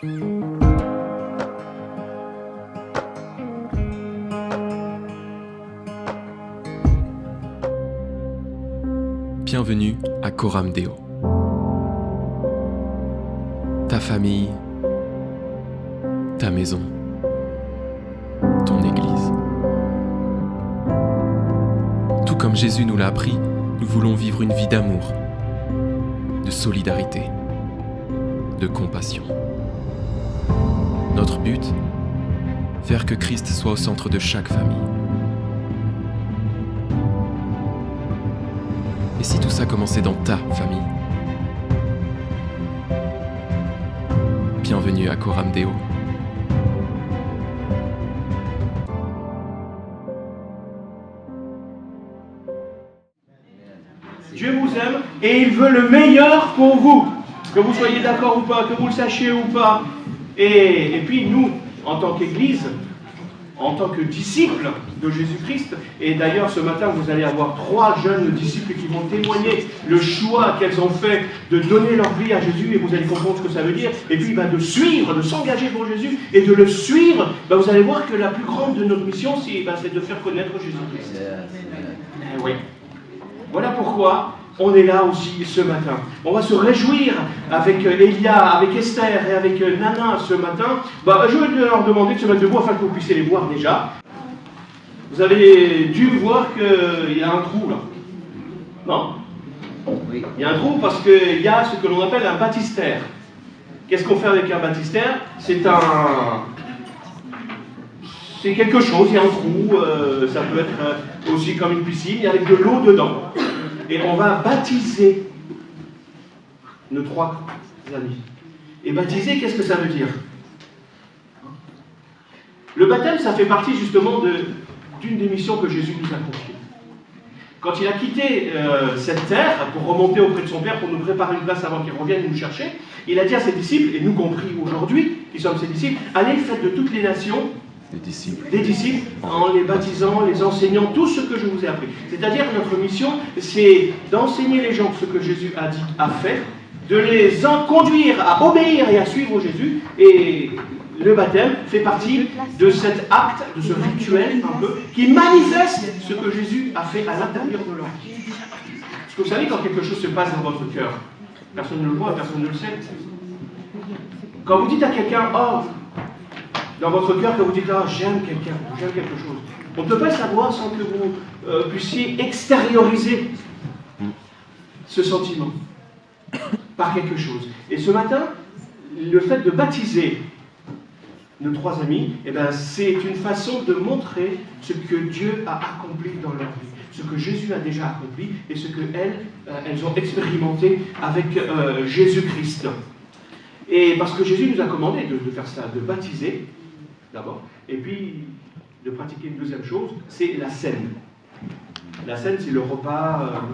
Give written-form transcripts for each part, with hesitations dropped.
Bienvenue à Coram Deo. Ta famille, ta maison, ton église. Tout comme Jésus nous l'a appris, nous voulons vivre une vie d'amour, de solidarité, de compassion. Notre but, faire que Christ soit au centre de chaque famille. Et si tout ça commençait dans ta famille? Bienvenue à Coram Deo. Dieu vous aime et il veut le meilleur pour vous. Que vous soyez d'accord ou pas, que vous le sachiez ou pas. Et puis nous, en tant qu'Église, en tant que disciples de Jésus-Christ, et d'ailleurs ce matin vous allez avoir 3 jeunes disciples qui vont témoigner le choix qu'elles ont fait de donner leur vie à Jésus, et vous allez comprendre ce que ça veut dire, et puis de suivre, de s'engager pour Jésus, et de le suivre, vous allez voir que la plus grande de notre mission, c'est de faire connaître Jésus-Christ. Oui. Voilà pourquoi on est là aussi ce matin. On va se réjouir avec Elia, avec Esther et avec Nana ce matin. Je vais leur demander de se mettre debout afin que vous puissiez les voir déjà. Vous avez dû voir qu'il y a un trou là. Non? Oui. Il y a un trou parce qu'il y a ce que l'on appelle un baptistère. Qu'est-ce qu'on fait avec un baptistère? C'est quelque chose, il y a un trou, ça peut être aussi comme une piscine, avec de l'eau dedans. Et on va baptiser nos 3 amis. Et baptiser, qu'est-ce que ça veut dire? Le baptême, ça fait partie justement d'une des missions que Jésus nous a confiées. Quand il a quitté cette terre pour remonter auprès de son Père, pour nous préparer une place avant qu'il revienne nous chercher, il a dit à ses disciples, et nous compris aujourd'hui, qui sommes ses disciples, allez, faites de toutes les nations des disciples, en les baptisant, les enseignant, tout ce que je vous ai appris. C'est-à-dire notre mission, c'est d'enseigner les gens ce que Jésus a dit, a fait, de les conduire à obéir et à suivre Jésus. Et le baptême fait partie de cet acte, de ce rituel un peu, qui manifeste ce que Jésus a fait à l'intérieur de leur vie. Parce que vous savez, quand quelque chose se passe dans votre cœur, personne ne le voit, personne ne le sait. Quand vous dites à quelqu'un, dans votre cœur, que vous dites, j'aime quelqu'un, j'aime quelque chose. On ne peut pas le savoir sans que vous puissiez extérioriser ce sentiment par quelque chose. Et ce matin, le fait de baptiser nos 3 amis, c'est une façon de montrer ce que Dieu a accompli dans leur vie, ce que Jésus a déjà accompli et ce qu'elles ont expérimenté avec Jésus-Christ. Et parce que Jésus nous a commandé de faire ça, de baptiser d'abord, et puis de pratiquer une deuxième chose, c'est la scène. La scène, c'est le repas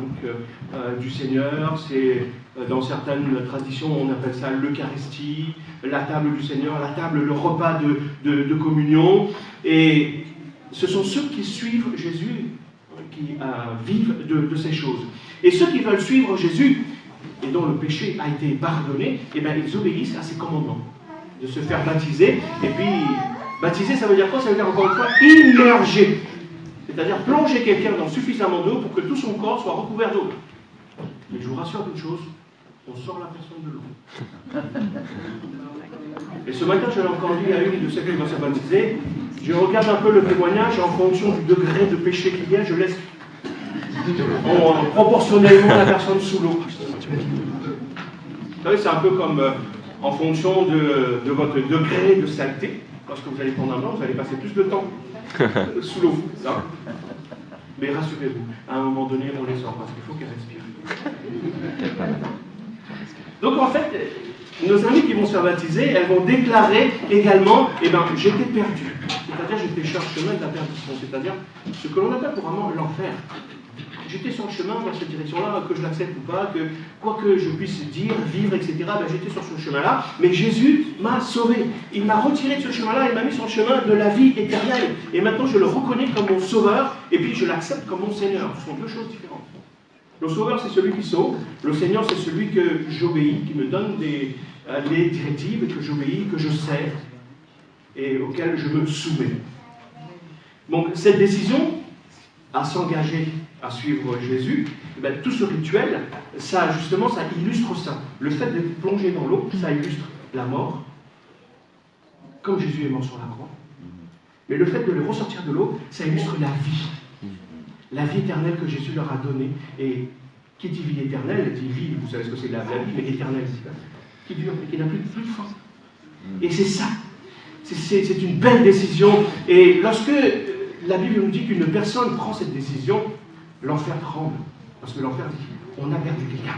du Seigneur, c'est dans certaines traditions, on appelle ça l'Eucharistie, la table du Seigneur, la table, le repas de communion, et ce sont ceux qui suivent Jésus, qui vivent de ces choses. Et ceux qui veulent suivre Jésus, et dont le péché a été pardonné, ils obéissent à ses commandements, de se faire baptiser, et puis baptiser, ça veut dire quoi? Ça veut dire encore une fois immerger, c'est-à-dire plonger quelqu'un dans suffisamment d'eau pour que tout son corps soit recouvert d'eau. Mais je vous rassure d'une chose, on sort la personne de l'eau. Et ce matin, je l'ai encore dit à une de celles qui va se baptiser, je regarde un peu le témoignage en fonction du degré de péché qu'il y a, je laisse proportionnellement la personne sous l'eau. Vous savez, c'est un peu comme en fonction de votre degré de saleté. Lorsque vous allez prendre un bain, vous allez passer plus de temps sous l'eau. Mais rassurez-vous, à un moment donné, on les sort parce qu'il faut qu'elles respirent. Donc en fait, nos amis qui vont se faire baptiser, elles vont déclarer également, j'étais perdu. C'est-à-dire, j'étais sur le chemin de la perdition. C'est-à-dire, ce que l'on appelle couramment l'enfer. J'étais sur le chemin dans cette direction-là, que je l'accepte ou pas, que quoi que je puisse dire, vivre, etc., j'étais sur ce chemin-là, mais Jésus m'a sauvé. Il m'a retiré de ce chemin-là, il m'a mis sur le chemin de la vie éternelle. Et maintenant, je le reconnais comme mon sauveur, et puis je l'accepte comme mon Seigneur. Ce sont 2 choses différentes. Le sauveur, c'est celui qui sauve. Le Seigneur, c'est celui que j'obéis, qui me donne les directives que j'obéis, que je sers et auxquelles je me soumets. Donc cette décision à s'engager à suivre Jésus, tout ce rituel, ça justement, ça illustre ça. Le fait d'être plongé dans l'eau, ça illustre la mort, comme Jésus est mort sur la croix. Mais le fait de le ressortir de l'eau, ça illustre la vie éternelle que Jésus leur a donnée. Et qui dit vie éternelle, dit vie, vous savez ce que c'est la vie, mais éternelle, qui dure, et qui n'a plus de fin. Et c'est ça. C'est une belle décision. Et lorsque la Bible nous dit qu'une personne prend cette décision, l'enfer tremble. Parce que l'enfer dit, on a perdu quelqu'un.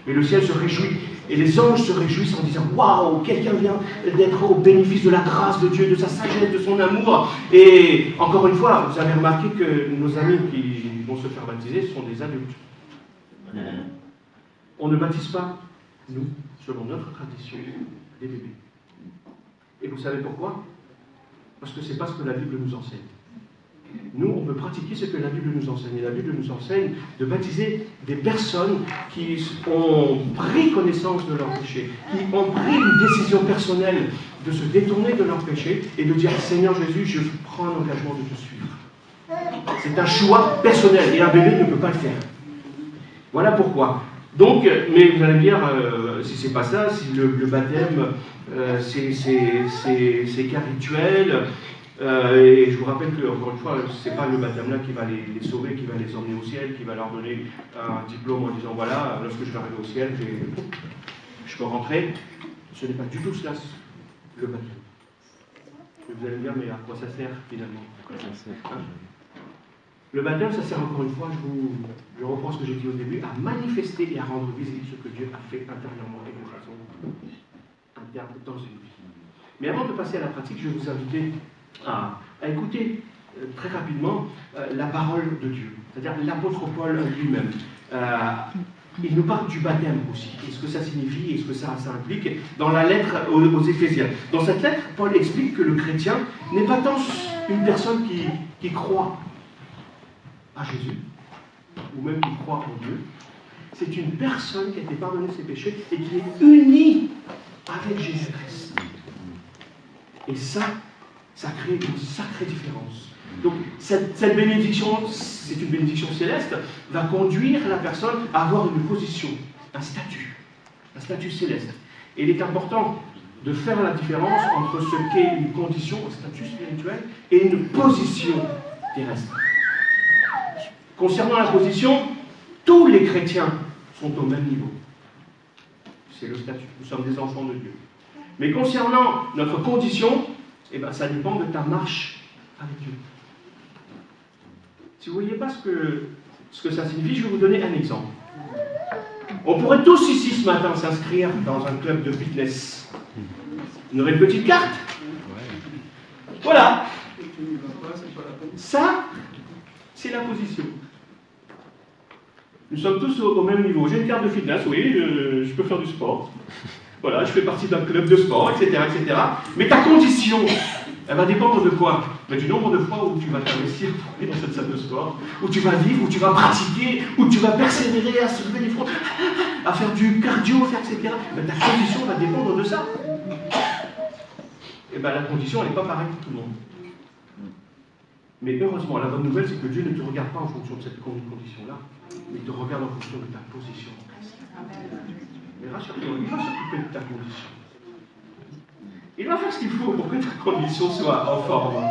Mais le ciel se réjouit. Et les anges se réjouissent en disant, waouh, quelqu'un vient d'être au bénéfice de la grâce de Dieu, de sa sagesse, de son amour. Et encore une fois, vous avez remarqué que nos amis qui vont se faire baptiser sont des adultes. On ne baptise pas, nous, selon notre tradition, des bébés. Et vous savez pourquoi? Parce que ce n'est pas ce que la Bible nous enseigne. Nous, on veut pratiquer ce que la Bible nous enseigne. Et la Bible nous enseigne de baptiser des personnes qui ont pris connaissance de leurs péchés, qui ont pris une décision personnelle de se détourner de leurs péchés et de dire, Seigneur Jésus, je prends l'engagement de te suivre. C'est un choix personnel et un bébé ne peut pas le faire. Voilà pourquoi. Donc, mais vous allez me dire, si c'est pas ça, si le baptême, c'est qu'un rituel, et je vous rappelle que, encore une fois, c'est pas le baptême là qui va les sauver, qui va les emmener au ciel, qui va leur donner un diplôme en disant, voilà, lorsque je vais arriver au ciel, je peux rentrer. Ce n'est pas du tout cela, le baptême. Et vous allez me dire, mais à quoi ça sert finalement? Le baptême, ça sert encore une fois, je reprends ce que j'ai dit au début, à manifester et à rendre visible ce que Dieu a fait intérieurement et de façon interne dans une vie. Mais avant de passer à la pratique, je vais vous inviter à écouter très rapidement la parole de Dieu, c'est-à-dire l'apôtre Paul lui-même. Il nous parle du baptême aussi, et ce que ça signifie, et ce que ça implique, dans la lettre aux Éphésiens. Dans cette lettre, Paul explique que le chrétien n'est pas tant une personne qui croit à Jésus, ou même qui croit en Dieu. C'est une personne qui a été pardonnée de ses péchés et qui est unie avec Jésus-Christ. Et ça crée une sacrée différence. Donc cette bénédiction, c'est une bénédiction céleste, va conduire la personne à avoir une position, un statut céleste. Et il est important de faire la différence entre ce qu'est une condition, un statut spirituel, et une position terrestre. Concernant la position, tous les chrétiens sont au même niveau. C'est le statut. Nous sommes des enfants de Dieu. Mais concernant notre condition, ça dépend de ta marche avec Dieu. Si vous ne voyez pas ce que ça signifie, je vais vous donner un exemple. On pourrait tous ici ce matin s'inscrire dans un club de fitness. On aurait une petite carte. Voilà. Ça, c'est la position. Nous sommes tous au même niveau. J'ai une carte de fitness, oui, je peux faire du sport. Voilà, je fais partie d'un club de sport, etc., etc. Mais ta condition, elle va dépendre de quoi? Du nombre de fois où tu vas t'investir pour aller dans cette salle de sport, où tu vas vivre, où tu vas pratiquer, où tu vas persévérer à soulever les fronts, à faire du cardio, etc. Ta condition va dépendre de ça. La condition, elle n'est pas pareille pour tout le monde. Mais heureusement, la bonne nouvelle, c'est que Dieu ne te regarde pas en fonction de cette condition-là, mais il te regarde en fonction de ta position en Christ. Mais rassure-toi, il va s'occuper de ta condition. Il va faire ce qu'il faut pour que ta condition soit en forme.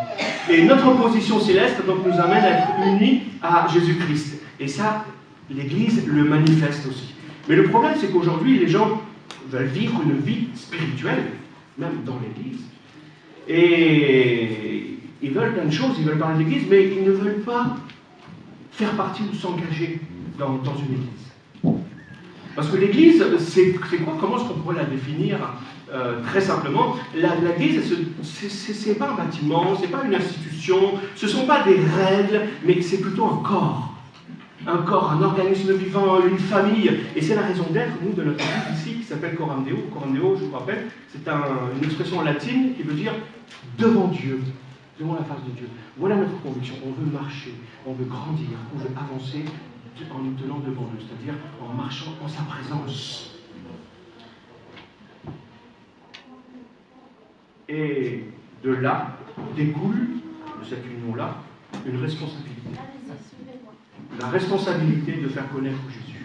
Et notre position céleste donc, nous amène à être unis à Jésus-Christ. Et ça, l'Église le manifeste aussi. Mais le problème, c'est qu'aujourd'hui, les gens veulent vivre une vie spirituelle, même dans l'Église. Et ils veulent plein de choses, ils veulent parler de l'Église, mais ils ne veulent pas faire partie ou s'engager dans une Église. Parce que l'Église, c'est quoi? Comment est-ce qu'on pourrait la définir? Très simplement, l'Église, c'est pas un bâtiment, c'est pas une institution, ce ne sont pas des règles, mais c'est plutôt un corps. Un corps, un organisme vivant, une famille. Et c'est la raison d'être, nous, de notre Église ici, qui s'appelle Coram Deo. Coram Deo, je vous rappelle, c'est une expression latine qui veut dire devant Dieu, devant la face de Dieu. Voilà notre conviction. On veut marcher, on veut grandir, on veut avancer en nous tenant devant Dieu, c'est-à-dire en marchant en sa présence. Et de là découle, de cette union-là, une responsabilité. La responsabilité de faire connaître Jésus.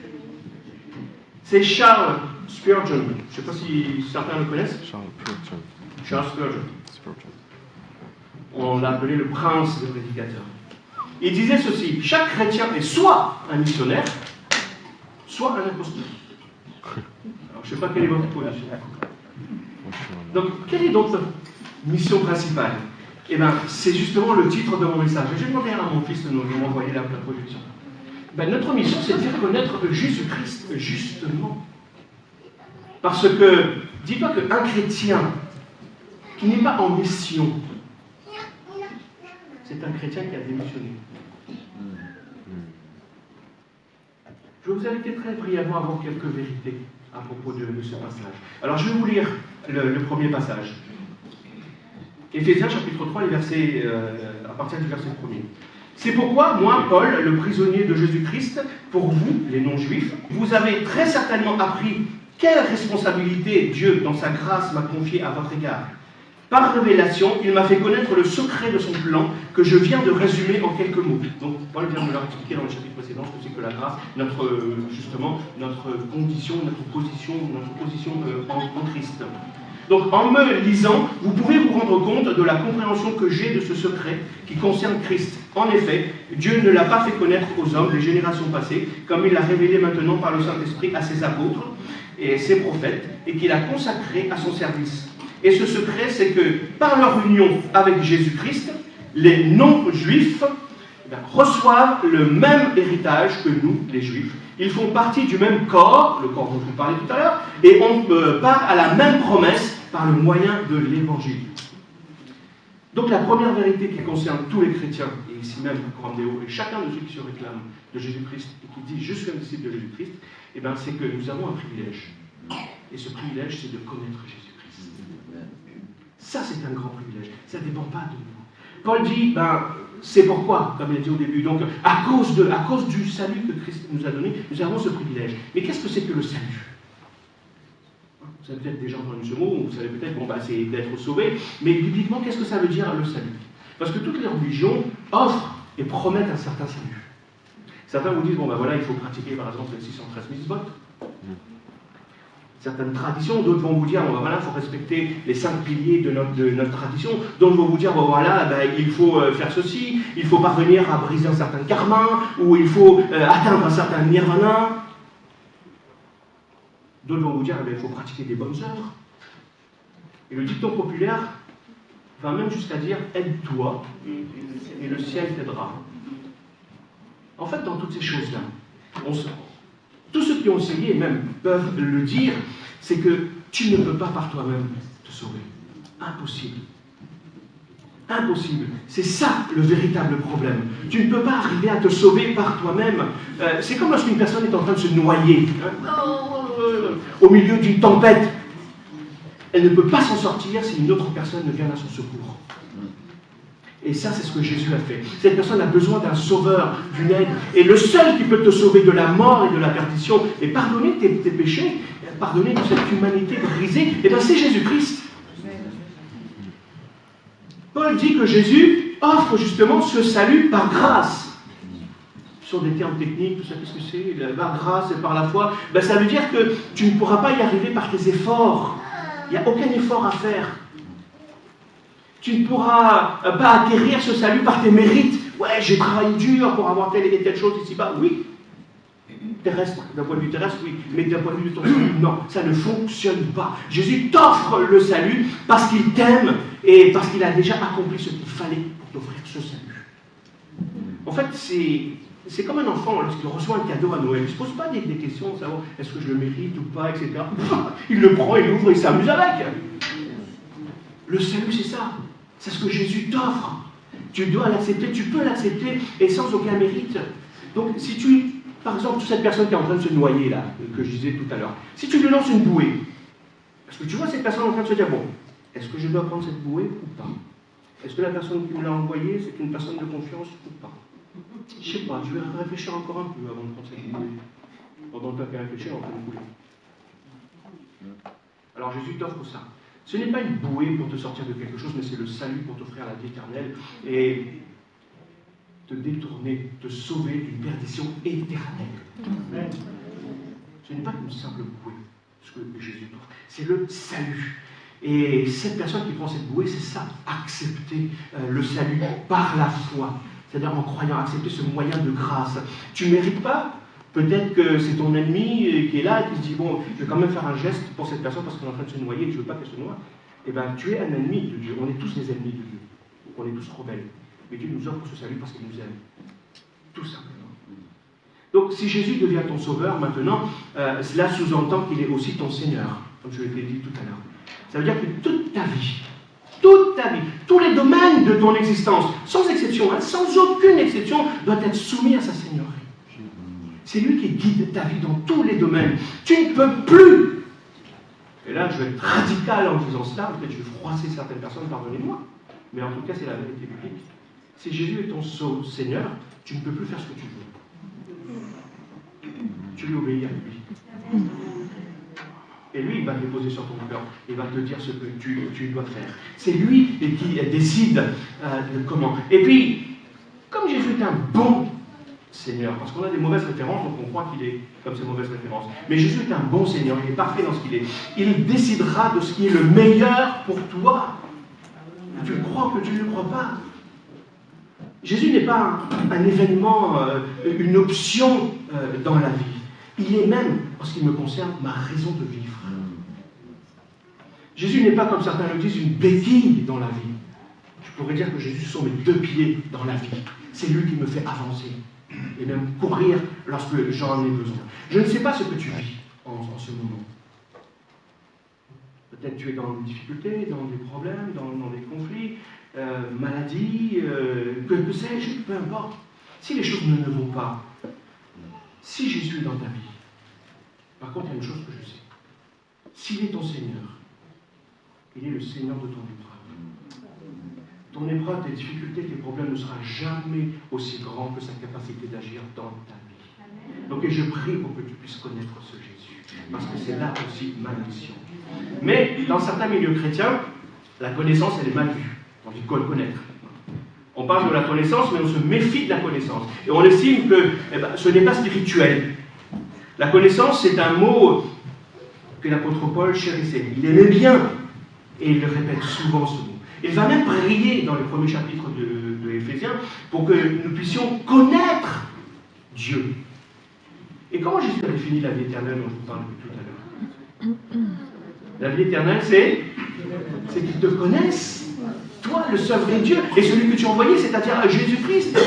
C'est Charles Spurgeon, je ne sais pas si certains le connaissent. Charles Spurgeon. On l'a appelé le prince des prédicateurs. Il disait ceci: chaque chrétien est soit un missionnaire, soit un imposteur. Alors, je ne sais pas quelle est votre position. Donc, quelle est donc notre mission principale? Eh bien, c'est justement le titre de mon message. J'ai demandé à mon fils de m'envoyer la projection. Notre mission, c'est de faire connaître Jésus-Christ, justement. Parce que, dis-toi qu'un chrétien qui n'est pas en mission, c'est un chrétien qui a démissionné. Je vais vous inviter très brièvement à voir quelques vérités à propos de ce passage. Alors, je vais vous lire le premier passage. Éphésiens chapitre 3, à partir du verset 1er. C'est pourquoi, moi, Paul, le prisonnier de Jésus-Christ, pour vous, les non-juifs, vous avez très certainement appris quelle responsabilité Dieu, dans sa grâce, m'a confiée à votre égard. Par révélation, il m'a fait connaître le secret de son plan que je viens de résumer en quelques mots. Donc, Paul vient de leur expliquer dans le chapitre précédent ce que c'est que la grâce, notre condition, notre position en Christ. Donc, en me lisant, vous pouvez vous rendre compte de la compréhension que j'ai de ce secret qui concerne Christ. En effet, Dieu ne l'a pas fait connaître aux hommes des générations passées, comme il l'a révélé maintenant par le Saint-Esprit à ses apôtres et ses prophètes, et qu'il a consacré à son service. Et ce secret, c'est que par leur union avec Jésus-Christ, les non-juifs reçoivent le même héritage que nous, les juifs. Ils font partie du même corps, le corps dont je vous parlais tout à l'heure, et on part à la même promesse par le moyen de l'Évangile. Donc la première vérité qui concerne tous les chrétiens, et ici même à Corandéo, et chacun de ceux qui se réclament de Jésus-Christ et qui dit « je suis un disciple de Jésus-Christ », c'est que nous avons un privilège. Et ce privilège, c'est de connaître Jésus-Christ. Ça, c'est un grand privilège. Ça ne dépend pas de nous. Paul dit, c'est pourquoi, comme il a dit au début, donc à cause du salut que Christ nous a donné, nous avons ce privilège. Mais qu'est-ce que c'est que le salut? Vous avez peut-être déjà entendu ce mot, vous savez peut-être, c'est d'être sauvé, mais bibliquement, qu'est-ce que ça veut dire le salut? Parce que toutes les religions offrent et promettent un certain salut. Certains vous disent, il faut pratiquer par exemple les 613 mitzvot. Certaines traditions, d'autres vont vous dire, il faut respecter les 5 piliers de notre tradition, d'autres vont vous dire, il faut faire ceci, il faut parvenir à briser un certain karma, ou il faut atteindre un certain nirvana. D'autres vont vous dire, il faut pratiquer des bonnes œuvres. Et le dicton populaire va même jusqu'à dire, aide-toi, et le ciel t'aidera. En fait, dans toutes ces choses-là, tous ceux qui ont essayé, même, peuvent le dire, c'est que tu ne peux pas par toi-même te sauver. Impossible. Impossible. C'est ça le véritable problème. Tu ne peux pas arriver à te sauver par toi-même. C'est comme lorsqu'une personne est en train de se noyer, au milieu d'une tempête. Elle ne peut pas s'en sortir si une autre personne ne vient à son secours. Et ça, c'est ce que Jésus a fait. Cette personne a besoin d'un sauveur, d'une aide. Et le seul qui peut te sauver de la mort et de la perdition, et pardonner tes péchés, pardonner toute cette humanité brisée, c'est Jésus-Christ. Paul dit que Jésus offre justement ce salut par grâce. Ce sont des termes techniques, tout ça, qu'est-ce que c'est? Par grâce et par la foi. Ça veut dire que tu ne pourras pas y arriver par tes efforts. Il n'y a aucun effort à faire. Tu ne pourras pas acquérir ce salut par tes mérites. Ouais, j'ai travaillé dur pour avoir telle et telle chose ici-bas. Oui. Terrestre, d'un point de vue terrestre, oui. Mais d'un point de vue de ton salut, non. Ça ne fonctionne pas. Jésus t'offre le salut parce qu'il t'aime et parce qu'il a déjà accompli ce qu'il fallait pour t'offrir ce salut. En fait, c'est comme un enfant lorsqu'il reçoit un cadeau à Noël. Il ne se pose pas des questions de savoir est-ce que je le mérite ou pas, etc. Il le prend, il l'ouvre, il s'amuse avec. Le salut, c'est ça. C'est ce que Jésus t'offre. Tu dois l'accepter, tu peux l'accepter, et sans aucun mérite. Donc, si tu, par exemple, cette personne qui est en train de se noyer, là, que je disais tout à l'heure, si tu lui lances une bouée, est-ce que tu vois cette personne en train de se dire, est-ce que je dois prendre cette bouée ou pas? Est-ce que la personne qui me l'a envoyée, c'est une personne de confiance ou pas? Je ne sais pas, je vais réfléchir encore un peu avant de prendre cette bouée. Pendant que tu as réfléchir, on va bouler. Alors Jésus t'offre ça. Ce n'est pas une bouée pour te sortir de quelque chose, mais c'est le salut pour t'offrir la vie éternelle et te détourner, te sauver d'une perdition éternelle. Ce n'est pas une simple bouée, ce que Jésus t'offre, c'est le salut. Et cette personne qui prend cette bouée, c'est ça, accepter le salut par la foi. C'est-à-dire en croyant, accepter ce moyen de grâce. Tu ne mérites pas. Peut-être que c'est ton ennemi qui est là et qui se dit, bon, je vais quand même faire un geste pour cette personne parce qu'elle est en train de se noyer et que je ne veux pas qu'elle se noie. Eh bien, tu es un ennemi de Dieu. On est tous des ennemis de Dieu. On est tous rebelles. Mais Dieu nous offre ce salut parce qu'il nous aime. Tout simplement. Donc, si Jésus devient ton sauveur maintenant, cela sous-entend qu'il est aussi ton Seigneur, comme je l'ai dit tout à l'heure. Ça veut dire que toute ta vie, tous les domaines de ton existence, sans exception, sans aucune exception, doivent être soumis à sa Seigneurie. C'est lui qui guide ta vie dans tous les domaines. Tu ne peux plus. Et là, je vais être radical en disant cela, peut-être je vais froisser certaines personnes, pardonnez-moi. Mais en tout cas, c'est la vérité biblique. Si Jésus est ton Seigneur, tu ne peux plus faire ce que tu veux. Tu lui obéis à lui. Et lui, il va te poser sur ton cœur. Il va te dire ce que tu dois faire. C'est lui qui décide de comment. Et puis, comme Jésus est un bon Seigneur, parce qu'on a des mauvaises références, donc on croit qu'il est comme ces mauvaises références. Mais Jésus est un bon Seigneur, il est parfait dans ce qu'il est. Il décidera de ce qui est le meilleur pour toi. Tu le crois ou que tu ne le crois pas. Jésus n'est pas un événement, une option dans la vie. Il est même, en ce qui me concerne, ma raison de vivre. Jésus n'est pas, comme certains le disent, une béquille dans la vie. Je pourrais dire que Jésus sont mes deux pieds dans la vie. C'est lui qui me fait avancer et même courir lorsque j'en ai besoin. Je ne sais pas ce que tu vis en ce moment. Peut-être tu es dans des difficultés, dans des problèmes, dans des conflits, maladies, que sais-je, peu importe. Si les choses ne vont pas, si Jésus est dans ta vie, par contre, il y a une chose que je sais. S'il est ton Seigneur, il est le Seigneur de ton épreuve. Ton épreuve, tes difficultés, tes problèmes ne sera jamais aussi grand que sa capacité d'agir dans ta vie. Donc, je prie pour que tu puisses connaître ce Jésus, parce que c'est là aussi ma mission. Mais, dans certains milieux chrétiens, la connaissance, elle est mal vue. On dit le connaître. On parle de la connaissance, mais on se méfie de la connaissance. Et on estime que ce n'est pas spirituel. La connaissance, c'est un mot que l'apôtre Paul chérissait. Il aimait bien, et il le répète souvent ce mot. Il va même prier dans le premier chapitre de Éphésiens pour que nous puissions connaître Dieu. Et comment Jésus a défini la vie éternelle dont je vous parle depuis tout à l'heure? La vie éternelle, c'est qu'ils te connaissent, toi, le seul vrai Dieu, et celui que tu as envoyé, c'est-à-dire Jésus-Christ.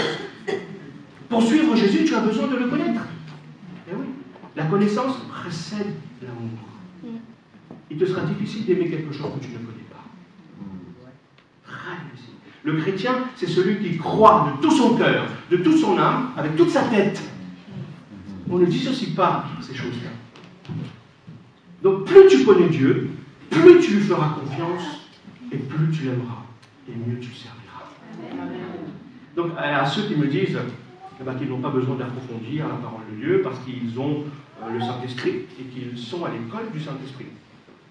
Pour suivre Jésus, tu as besoin de le connaître. Et oui, la connaissance précède l'amour. Il te sera difficile d'aimer quelque chose que tu ne connais pas. Le chrétien, c'est celui qui croit de tout son cœur, de toute son âme, avec toute sa tête. On ne dissocie pas ces choses-là. Donc plus tu connais Dieu, plus tu lui feras confiance, et plus tu l'aimeras, et mieux tu le serviras. Donc à ceux qui me disent qu'ils n'ont pas besoin d'approfondir la parole de Dieu parce qu'ils ont le Saint-Esprit et qu'ils sont à l'école du Saint-Esprit,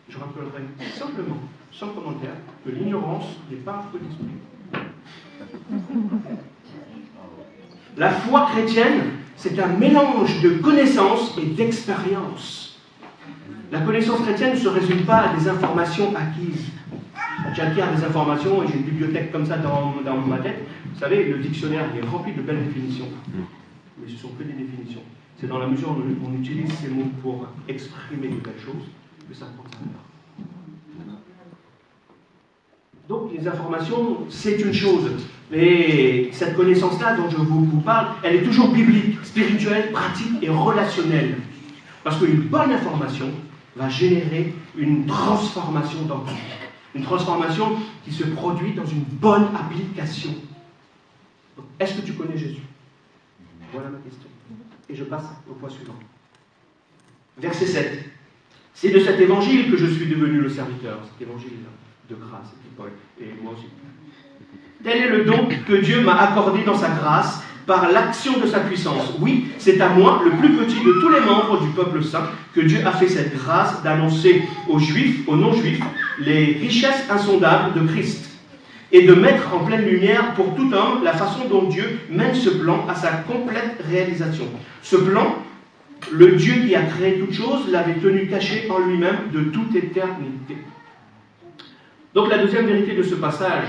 je rappellerai simplement, sans commentaire, que l'ignorance n'est pas un fruit d'esprit. La foi chrétienne, c'est un mélange de connaissances et d'expérience. La connaissance chrétienne ne se résume pas à des informations acquises. J'acquiers des informations et j'ai une bibliothèque comme ça dans ma tête. Vous savez, le dictionnaire est rempli de belles définitions. Mais ce ne sont que des définitions. C'est dans la mesure où on utilise ces mots pour exprimer de belles choses que ça prend sa valeur. Donc les informations, c'est une chose. Mais cette connaissance-là dont je vous parle, elle est toujours biblique, spirituelle, pratique et relationnelle. Parce qu'une bonne information va générer une transformation dans ta vie. Une transformation qui se produit dans une bonne application. Donc, est-ce que tu connais Jésus? Voilà ma question. Et je passe au point suivant. Verset 7. C'est de cet évangile que je suis devenu le serviteur. Cet évangile de grâce, et moi aussi. Tel est le don que Dieu m'a accordé dans sa grâce, par l'action de sa puissance. Oui, c'est à moi, le plus petit de tous les membres du peuple saint, que Dieu a fait cette grâce d'annoncer aux Juifs, aux non-Juifs, les richesses insondables de Christ et de mettre en pleine lumière pour tout homme la façon dont Dieu mène ce plan à sa complète réalisation. Ce plan, le Dieu qui a créé toute chose l'avait tenu caché en lui-même de toute éternité. Donc la deuxième vérité de ce passage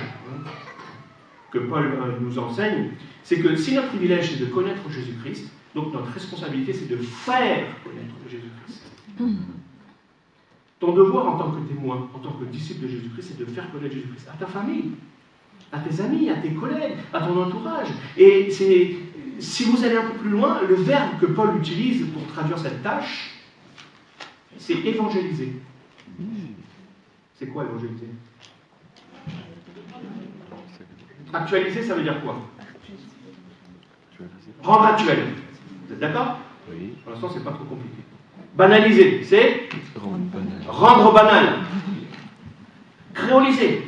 que Paul nous enseigne, c'est que si notre privilège c'est de connaître Jésus-Christ, donc notre responsabilité c'est de faire connaître Jésus-Christ. Ton devoir en tant que témoin, en tant que disciple de Jésus-Christ, c'est de faire connaître Jésus-Christ à ta famille, à tes amis, à tes collègues, à ton entourage. Et si vous allez un peu plus loin, le verbe que Paul utilise pour traduire cette tâche, c'est évangéliser. C'est quoi évangéliser? Actualiser, ça veut dire quoi? Rendre actuel. Vous êtes d'accord? Oui. Pour l'instant, c'est pas trop compliqué. Banaliser, c'est rendre banal. Créoliser.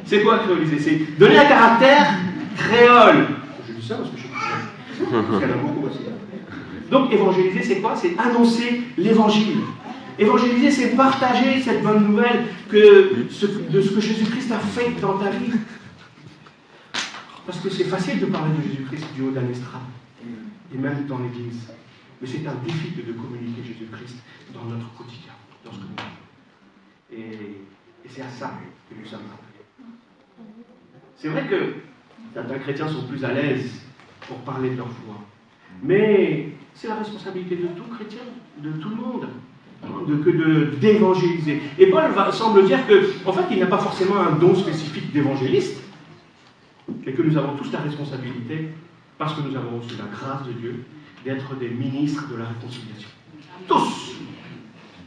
C'est quoi créoliser? C'est donner un caractère créole. Je dis ça parce que je suis créole. Parce qu'il y en a beaucoup aussi. Donc évangéliser, c'est quoi? C'est annoncer l'évangile. Évangéliser, c'est partager cette bonne nouvelle de ce que Jésus-Christ a fait dans ta vie. Parce que c'est facile de parler de Jésus-Christ du haut d'un estrade, et même dans l'Église. Mais c'est un défi de communiquer Jésus-Christ dans notre quotidien, dans ce que nous vivons. Et c'est à ça que nous sommes appelés. C'est vrai que certains chrétiens sont plus à l'aise pour parler de leur foi. Mais c'est la responsabilité de tout chrétien, de tout le monde, d'évangéliser. Et Paul semble dire qu'en fait, il n'y a pas forcément un don spécifique d'évangéliste, mais que nous avons tous la responsabilité, parce que nous avons reçu la grâce de Dieu, d'être des ministres de la réconciliation. Tous!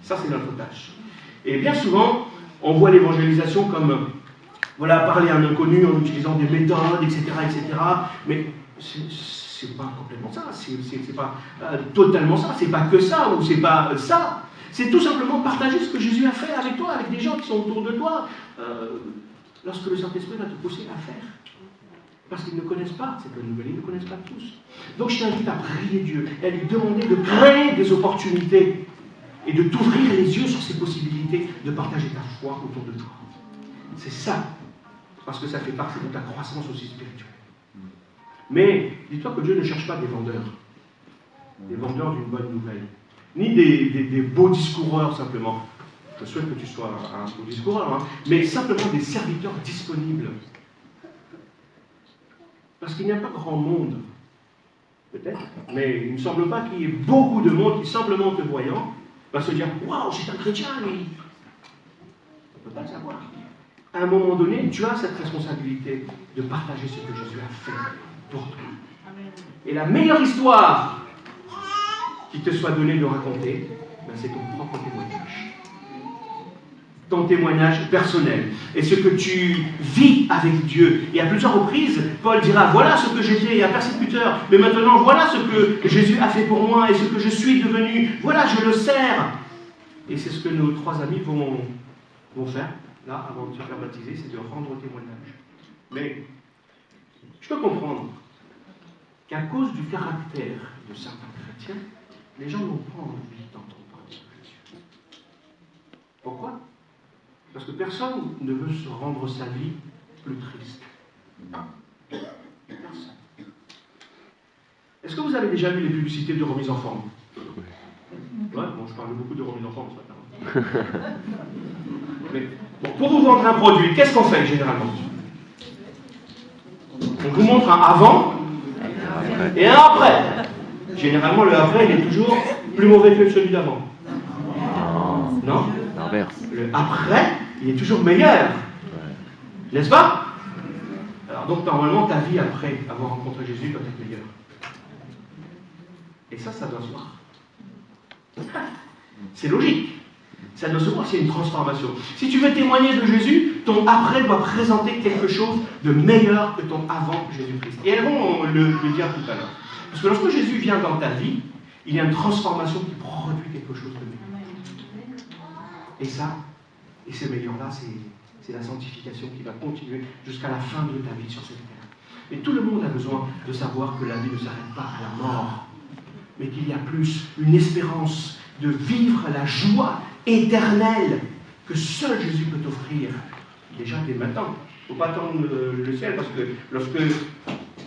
Ça, c'est notre tâche. Et bien souvent, on voit l'évangélisation comme, parler à un inconnu en utilisant des méthodes, etc., etc. Mais c'est pas complètement ça, c'est pas totalement ça, c'est pas que ça, ou c'est pas ça. C'est tout simplement partager ce que Jésus a fait avec toi, avec des gens qui sont autour de toi, lorsque le Saint-Esprit va te pousser à faire. Parce qu'ils ne connaissent pas cette bonne nouvelle, ils ne connaissent pas tous. Donc je t'invite à prier Dieu et à lui demander de créer des opportunités et de t'ouvrir les yeux sur ces possibilités de partager ta foi autour de toi. C'est ça, parce que ça fait partie de ta croissance aussi spirituelle. Mais dis-toi que Dieu ne cherche pas des vendeurs d'une bonne nouvelle, ni des beaux discoureurs simplement. Je souhaite que tu sois un beau discoureur, mais simplement des serviteurs disponibles. Parce qu'il n'y a pas grand monde, peut-être, mais il ne me semble pas qu'il y ait beaucoup de monde qui, simplement te voyant, va se dire « Waouh, c'est un chrétien, lui !» On ne peut pas le savoir. À un moment donné, tu as cette responsabilité de partager ce que Jésus a fait pour toi. Et la meilleure histoire qui te soit donnée de raconter, c'est ton propre témoignage. Ton témoignage personnel et ce que tu vis avec Dieu. Et à plusieurs reprises, Paul dira, voilà ce que j'étais, un persécuteur, mais maintenant voilà ce que Jésus a fait pour moi et ce que je suis devenu. Voilà, je le sers. Et c'est ce que nos trois amis vont faire, là, avant de se faire baptiser, c'est de rendre témoignage. Mais je peux comprendre qu'à cause du caractère de certains chrétiens, les gens n'ont pas envie d'entendre parler de Jésus. Pourquoi ? Parce que personne ne veut se rendre sa vie plus triste. Personne. Est-ce que vous avez déjà vu les publicités de remise en forme? Ouais, bon, je parle beaucoup de remise en forme ce matin. Mais bon, pour vous vendre un produit, qu'est-ce qu'on fait généralement? On vous montre un avant et un après. Généralement, le après, il est toujours plus mauvais que celui d'avant. Non? L'inverse. Le après, il est toujours meilleur. N'est-ce pas? Alors donc, normalement, ta vie après avoir rencontré Jésus doit être meilleure. Et ça doit se voir. C'est logique. Ça doit se voir s'il y a une transformation. Si tu veux témoigner de Jésus, ton après doit présenter quelque chose de meilleur que ton avant Jésus-Christ. Et elles vont le dire tout à l'heure. Parce que lorsque Jésus vient dans ta vie, il y a une transformation qui produit quelque chose de meilleur. Et ce meilleur-là, c'est la sanctification qui va continuer jusqu'à la fin de ta vie sur cette terre. Et tout le monde a besoin de savoir que la vie ne s'arrête pas à la mort, mais qu'il y a plus une espérance de vivre la joie éternelle que seul Jésus peut offrir, déjà dès maintenant. Il ne faut pas attendre le ciel, parce que lorsque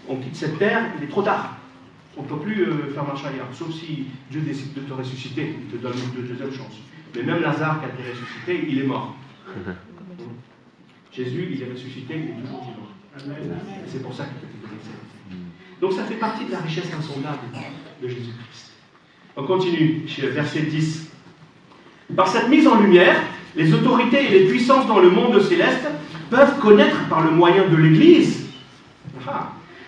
on quitte cette terre, il est trop tard. On ne peut plus faire marche arrière, sauf si Dieu décide de te ressusciter, il te donne une deuxième chance. Mais même Lazare qui a été ressuscité, il est mort. Jésus, il est ressuscité, il est toujours vivant. Et c'est pour ça qu'il peut te donner cette vie. Donc ça fait partie de la richesse insondable de Jésus-Christ. On continue, verset 10. Par cette mise en lumière, les autorités et les puissances dans le monde céleste peuvent connaître par le moyen de l'Église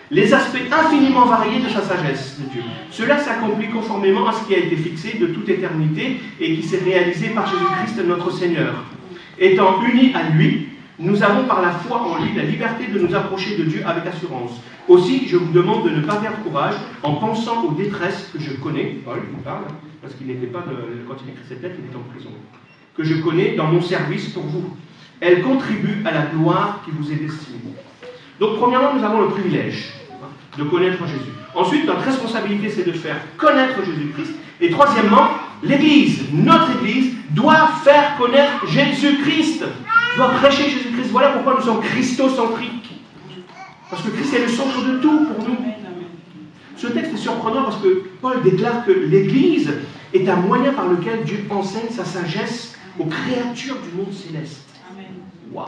les aspects infiniment variés de sa sagesse de Dieu. Cela s'accomplit conformément à ce qui a été fixé de toute éternité et qui s'est réalisé par Jésus-Christ notre Seigneur. Étant unis à lui, nous avons par la foi en lui la liberté de nous approcher de Dieu avec assurance. Aussi, je vous demande de ne pas perdre courage en pensant aux détresses que je connais. Paul, il parle, parce qu'il n'était pas, quand il écrit cette lettre, il était en prison. Que je connais dans mon service pour vous. Elles contribuent à la gloire qui vous est destinée. Donc, premièrement, nous avons le privilège de connaître Jésus. Ensuite, notre responsabilité, c'est de faire connaître Jésus-Christ. Et troisièmement, l'Église, notre Église, doit faire connaître Jésus-Christ, doit prêcher Jésus-Christ. Voilà pourquoi nous sommes christocentriques. Parce que Christ est le centre de tout pour nous. Ce texte est surprenant parce que Paul déclare que l'Église est un moyen par lequel Dieu enseigne sa sagesse aux créatures du monde céleste. Waouh!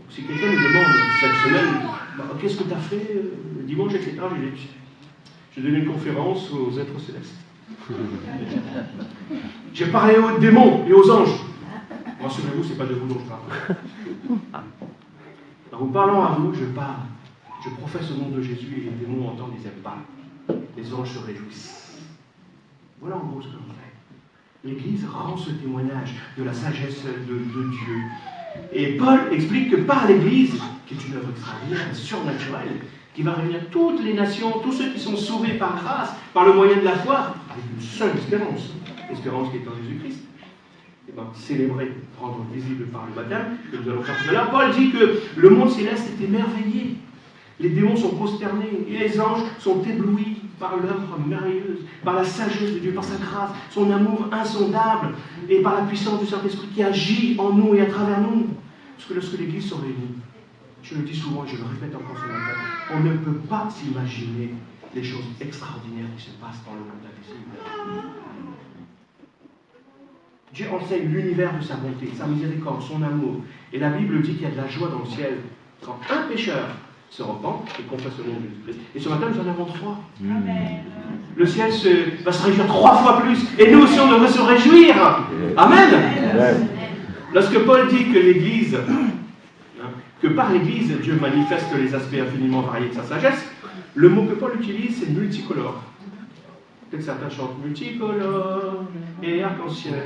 Si quelqu'un nous demande cette semaine, qu'est-ce que tu as fait le dimanche, etc., j'ai donné une conférence aux êtres célestes. J'ai parlé aux démons et aux anges. Rassurez-vous, ce n'est pas de vous dont je parle. En vous parlant à vous, je parle. Je professe au nom de Jésus et les démons entendent, ils n'aiment pas. Les anges se réjouissent. Voilà en gros ce que l'on fait. L'Église rend ce témoignage de la sagesse de Dieu. Et Paul explique que par l'Église, qui est une œuvre extraordinaire, surnaturelle, qui va réunir toutes les nations, tous ceux qui sont sauvés par grâce, par le moyen de la foi, avec une seule espérance, l'espérance qui est en Jésus-Christ, et bien, célébrer, rendre visible par le baptême, que nous allons faire tout à l'heure. Paul dit que le monde céleste est émerveillé, les démons sont prosternés, et les anges sont éblouis par l'œuvre merveilleuse, par la sagesse de Dieu, par sa grâce, son amour insondable, et par la puissance du Saint-Esprit qui agit en nous et à travers nous. Parce que lorsque l'Église se réunit, je le dis souvent et je le répète encore ce matin, on ne peut pas s'imaginer les choses extraordinaires qui se passent dans le monde invisible. Dieu enseigne l'univers de sa bonté, sa miséricorde, son amour. Et la Bible dit qu'il y a de la joie dans le ciel quand un pécheur se repent et confesse le nom de Jésus-Christ. Et ce matin, nous en avons 3. Amen. Le ciel va se réjouir 3 fois plus. Et nous aussi, on devrait se réjouir. Amen. Amen. Lorsque Paul dit que l'Église, que par l'Église, Dieu manifeste les aspects infiniment variés de sa sagesse, le mot que Paul utilise, c'est multicolore. Peut-être certains chantent multicolore et arc-en-ciel.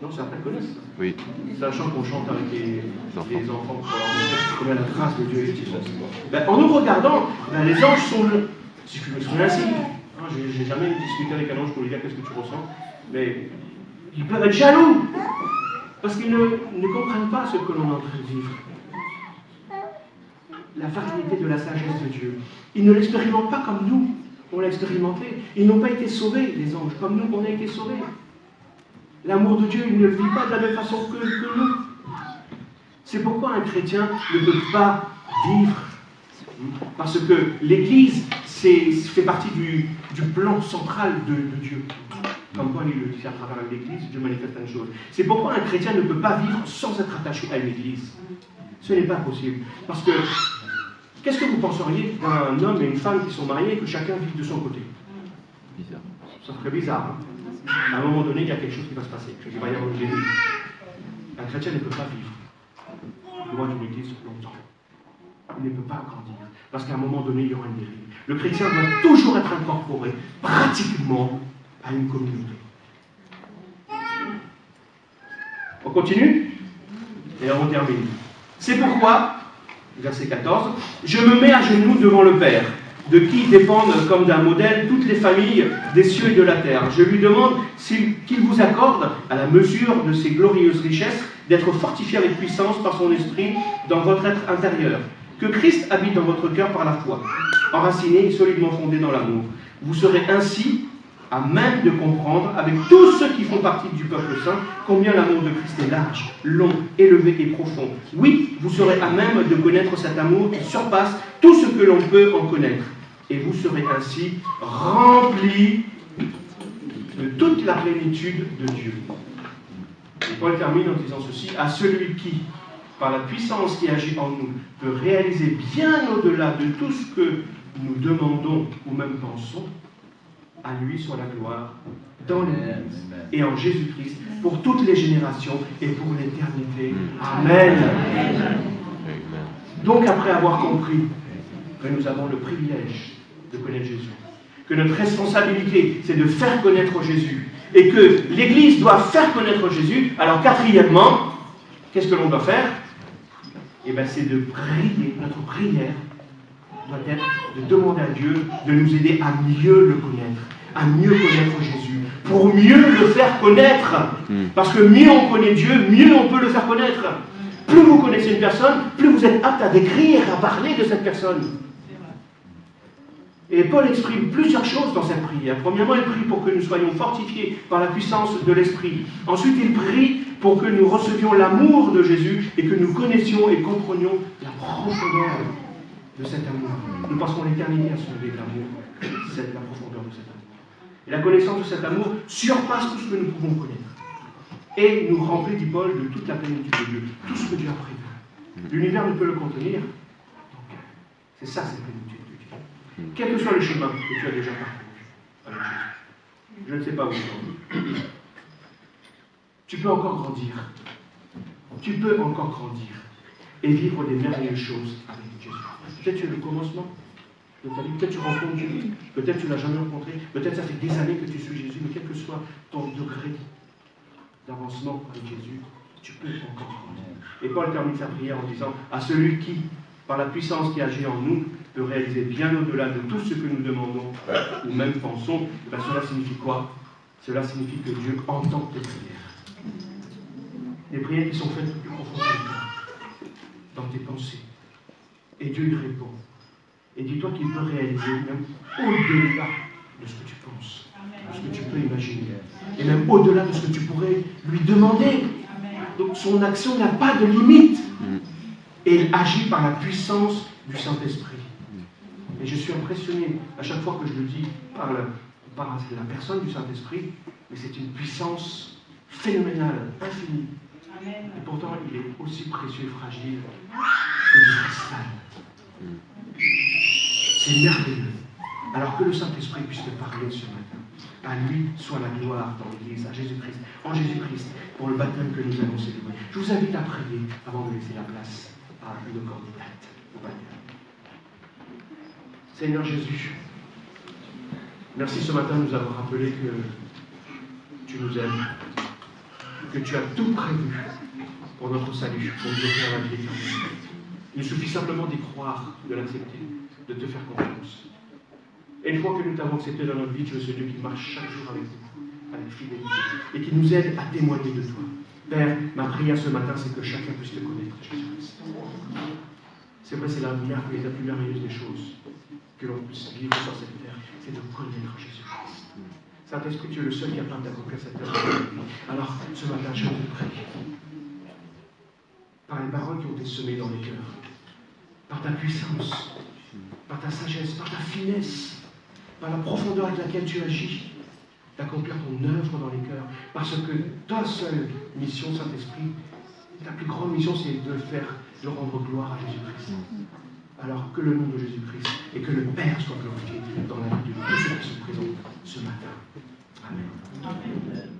Non, certains connaissent. Oui. C'est un chant qu'on chante avec les enfants pour leur montrer combien la grâce de Dieu est immense. En nous regardant, les anges sont, si je puis m'exprimer ainsi, je n'ai jamais discuté avec un ange pour lui dire qu'est-ce que tu ressens, mais ils peuvent être jaloux, parce qu'ils ne comprennent pas ce que l'on est en train de vivre. La variété de la sagesse de Dieu. Ils ne l'expérimentent pas comme nous, on l'a expérimenté. Ils n'ont pas été sauvés, les anges, comme nous, on a été sauvés. L'amour de Dieu, il ne le vit pas de la même façon que nous. C'est pourquoi un chrétien ne peut pas vivre. Parce que l'Église fait partie du plan central de Dieu. Comme Paul il le dit à travers l'Église, Dieu manifeste une chose. C'est pourquoi un chrétien ne peut pas vivre sans être attaché à une Église. Ce n'est pas possible. Parce que, qu'est-ce que vous penseriez d'un homme et une femme qui sont mariés et que chacun vit de son côté? Bizarre. Ça serait bizarre. Hein? À un moment donné, il y a quelque chose qui va se passer. Il va y avoir une dérive. Un chrétien ne peut pas vivre loin d'une église longtemps. Il ne peut pas grandir. Parce qu'à un moment donné, il y aura une dérive. Le chrétien doit toujours être incorporé, pratiquement, à une communauté. On continue? Et on termine. C'est pourquoi, verset 14, je me mets à genoux devant le Père, de qui dépendent comme d'un modèle toutes les familles des cieux et de la terre. Je lui demande qu'il vous accorde, à la mesure de ses glorieuses richesses, d'être fortifié avec puissance par son esprit dans votre être intérieur, que Christ habite dans votre cœur par la foi, enraciné et solidement fondé dans l'amour. Vous serez ainsi à même de comprendre, avec tous ceux qui font partie du peuple saint, combien l'amour de Christ est large, long, élevé et profond. Oui, vous serez à même de connaître cet amour qui surpasse tout ce que l'on peut en connaître. Et vous serez ainsi remplis de toute la plénitude de Dieu. Et Paul termine en disant ceci, à celui qui, par la puissance qui agit en nous, peut réaliser bien au-delà de tout ce que nous demandons ou même pensons, à lui soit la gloire dans l'Église et en Jésus-Christ pour toutes les générations et pour l'éternité. Amen. Donc après avoir compris que nous avons le privilège de connaître Jésus, que notre responsabilité c'est de faire connaître Jésus et que l'Église doit faire connaître Jésus, alors quatrièmement, qu'est-ce que l'on doit faire? Eh bien c'est de prier. Notre prière doit être de demander à Dieu de nous aider à mieux le connaître, à mieux connaître Jésus, pour mieux le faire connaître. Parce que mieux on connaît Dieu, mieux on peut le faire connaître. Plus vous connaissez une personne, plus vous êtes apte à décrire, à parler de cette personne. Et Paul exprime plusieurs choses dans cette prière. Premièrement, il prie pour que nous soyons fortifiés par la puissance de l'Esprit. Ensuite, il prie pour que nous recevions l'amour de Jésus et que nous connaissions et comprenions la profondeur de cet amour. Nous passerons l'éternité à se lever de l'amour, c'est la profondeur de cet amour. Et la connaissance de cet amour surpasse tout ce que nous pouvons connaître. Et nous remplit, dit Paul, de toute la plénitude de Dieu, tout ce que Dieu a prévu. L'univers ne peut le contenir. Donc, c'est ça, cette plénitude de Dieu. Quel que soit le chemin que tu as déjà parcouru avec Jésus, je ne sais pas où tu en es. Tu peux encore grandir. Tu peux encore grandir et vivre des merveilleuses choses avec Jésus. Peut-être tu es le commencement de ta vie, peut-être tu rencontres Jésus, peut-être tu ne l'as jamais rencontré, peut-être ça fait des années que tu suis Jésus, mais quel que soit ton degré d'avancement avec Jésus, tu peux encore grandir. Et Paul termine sa prière en disant, à celui qui, par la puissance qui agit en nous, peut réaliser bien au-delà de tout ce que nous demandons ou même pensons, ben cela signifie quoi? Cela signifie que Dieu entend tes prières. Des prières qui sont faites plus profondément dans tes pensées. Et Dieu y répond. Et dis-toi qu'il peut réaliser même au-delà de ce que tu penses, de ce que tu peux imaginer, et même au-delà de ce que tu pourrais lui demander. Donc son action n'a pas de limite. Et il agit par la puissance du Saint-Esprit. Et je suis impressionné à chaque fois que je le dis par la personne du Saint-Esprit, mais c'est une puissance phénoménale, infinie. Et pourtant, il est aussi précieux et fragile que du cristal. C'est merveilleux. Alors que le Saint-Esprit puisse te parler ce matin. À lui soit la gloire dans l'Église, à Jésus-Christ, en Jésus-Christ, pour le baptême que nous allons célébrer. Je vous invite à prier avant de laisser la place à une candidate au baptême. Seigneur Jésus, merci ce matin de nous avoir rappelé que tu nous aimes, que tu as tout prévu pour notre salut, pour nous offrir la vie éternelle. Il suffit simplement d'y croire, de l'accepter, de te faire confiance. Et une fois que nous t'avons accepté dans notre vie, tu es ce Dieu qui marche chaque jour avec nous, avec fidélité, et qui nous aide à témoigner de toi. Père, ma prière ce matin, c'est que chacun puisse te connaître, Jésus-Christ. C'est vrai, c'est la plus merveilleuse des choses que l'on puisse vivre sur cette terre, c'est de connaître Jésus-Christ. Saint-Esprit, tu es le seul capable d'accomplir cette œuvre. Alors, ce matin, je te prie, par les paroles qui ont été semées dans les cœurs, par ta puissance, par ta sagesse, par ta finesse, par la profondeur avec laquelle tu agis, d'accomplir ton œuvre dans les cœurs. Parce que ta seule mission, Saint-Esprit, ta plus grande mission, c'est de rendre gloire à Jésus-Christ. Alors que le nom de Jésus-Christ et que le Père soit glorifié dans la vie de tous ceux qui se présentent ce matin. Amen.